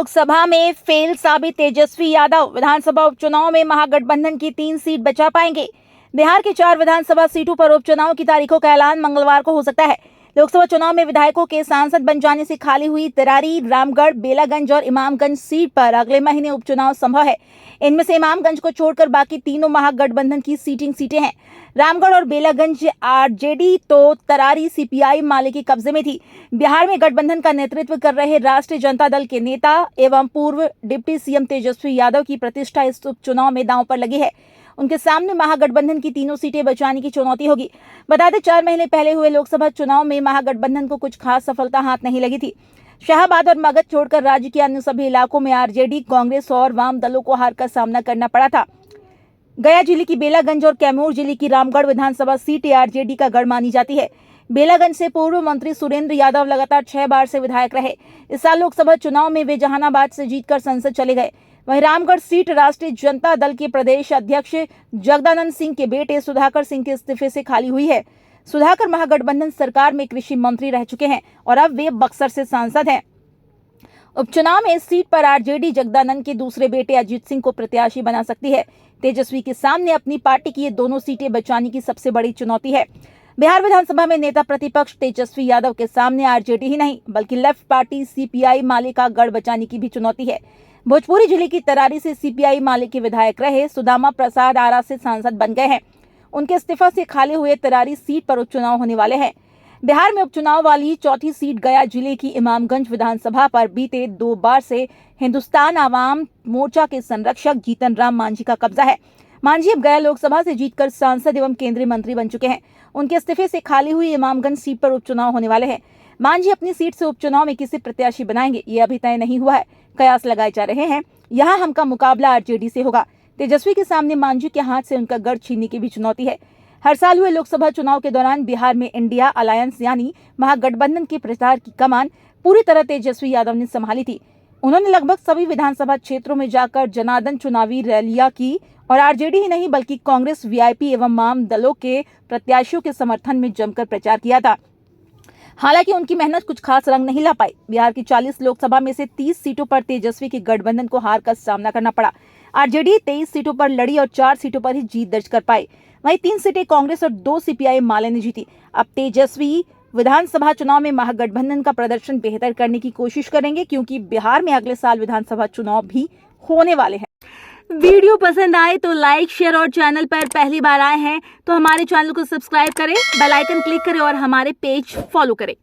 लोकसभा में फेल साबित तेजस्वी यादव विधानसभा उपचुनाव में महागठबंधन की 3 सीट बचा पाएंगे। बिहार की 4 विधानसभा सीटों पर उपचुनाव की तारीखों का ऐलान मंगलवार को हो सकता है। लोकसभा चुनाव में विधायकों के सांसद बन जाने से खाली हुई तरारी, रामगढ़, बेलागंज और इमामगंज सीट पर अगले महीने उपचुनाव संभव है। इनमें से इमामगंज को छोड़कर बाकी तीनों महागठबंधन की सीटें हैं। रामगढ़ और बेलागंज आरजेडी तो तरारी सीपीआई माले के कब्जे में थी। बिहार में गठबंधन का नेतृत्व कर रहे राष्ट्रीय जनता दल के नेता एवं पूर्व डिप्टी सीएम तेजस्वी यादव की प्रतिष्ठा इस उपचुनाव में दांव पर लगी है। उनके सामने महागठबंधन की तीनों सीटें बचाने की चुनौती होगी। बता दें 4 महीने पहले हुए लोकसभा चुनाव में महागठबंधन को कुछ खास सफलता हाथ नहीं लगी थी। शाहाबाद और मगध छोड़कर राज्य के अन्य सभी इलाकों में आरजेडी, कांग्रेस और वाम दलों को हार का सामना करना पड़ा था। गया जिले की बेलागंज और कैमूर जिले की रामगढ़ विधानसभा सीट आरजेडी का गढ़ मानी जाती है। बेलागंज से पूर्व मंत्री सुरेंद्र यादव लगातार 6 बार से विधायक रहे। इस साल लोकसभा चुनाव में वे जहानाबाद से जीतकर संसद चले गए। वहीं रामगढ़ सीट राष्ट्रीय जनता दल के प्रदेश अध्यक्ष जगदानंद सिंह के बेटे सुधाकर सिंह के इस्तीफे से खाली हुई है। सुधाकर महागठबंधन सरकार में कृषि मंत्री रह चुके हैं और अब वे बक्सर से सांसद हैं। उपचुनाव में इस सीट पर आरजेडी जगदानंद के दूसरे बेटे अजीत सिंह को प्रत्याशी बना सकती है। तेजस्वी के सामने अपनी पार्टी की ये दोनों सीटें बचाने की सबसे बड़ी चुनौती है। बिहार विधानसभा में नेता प्रतिपक्ष तेजस्वी यादव के सामने आरजेडी ही नहीं बल्कि लेफ्ट पार्टी सीपीआई माले का गढ़ बचाने की भी चुनौती है। भोजपुरी जिले की तरारी से सीपीआई माले के विधायक रहे सुदामा प्रसाद आरा से सांसद बन गए हैं। उनके इस्तीफा से खाली हुए तरारी सीट पर उपचुनाव होने वाले हैं। बिहार में उपचुनाव वाली चौथी सीट गया जिले की इमामगंज विधानसभा पर बीते 2 बार से हिंदुस्तान आवाम मोर्चा के संरक्षक जीतन राम मांझी का कब्जा है। मांझी अब गया लोकसभा से जीतकर सांसद एवं केंद्रीय मंत्री बन चुके हैं। उनके इस्तीफे से खाली हुई इमामगंज सीट पर उपचुनाव होने वाले हैं। मांझी अपनी सीट से उपचुनाव में किसी प्रत्याशी बनाएंगे ये अभी तय नहीं हुआ है। कयास लगाए जा रहे हैं यहाँ हमका मुकाबला आरजेडी से होगा। तेजस्वी के सामने मांझी के हाथ से उनका गढ़ छीनने की भी चुनौती है। हर साल हुए लोकसभा चुनाव के दौरान बिहार में इंडिया अलायंस यानी महागठबंधन के प्रचार की कमान पूरी तरह तेजस्वी यादव ने संभाली थी। उन्होंने लगभग सभी विधानसभा क्षेत्रों में जाकर जनार्दन चुनावी रैलियां की और आरजेडी ही नहीं बल्कि कांग्रेस, वीआईपी एवं वाम दलों के प्रत्याशियों के समर्थन में जमकर प्रचार किया था। हालांकि उनकी मेहनत कुछ खास रंग नहीं ला पाई। बिहार की 40 लोकसभा में से 30 सीटों पर तेजस्वी के गठबंधन को हार का सामना करना पड़ा। आरजेडी 23 सीटों पर लड़ी और 4 सीटों पर ही जीत दर्ज कर पाई। वहीं 3 सीटें कांग्रेस और 2 सीपीआई माले ने जीती। अब तेजस्वी विधानसभा चुनाव में महागठबंधन का प्रदर्शन बेहतर करने की कोशिश करेंगे क्योंकि बिहार में अगले साल विधानसभा चुनाव भी होने वाले हैं। वीडियो पसंद आए तो लाइक, शेयर और चैनल पर पहली बार आए हैं तो हमारे चैनल को सब्सक्राइब करें, बेल आइकन क्लिक करें और हमारे पेज फॉलो करें।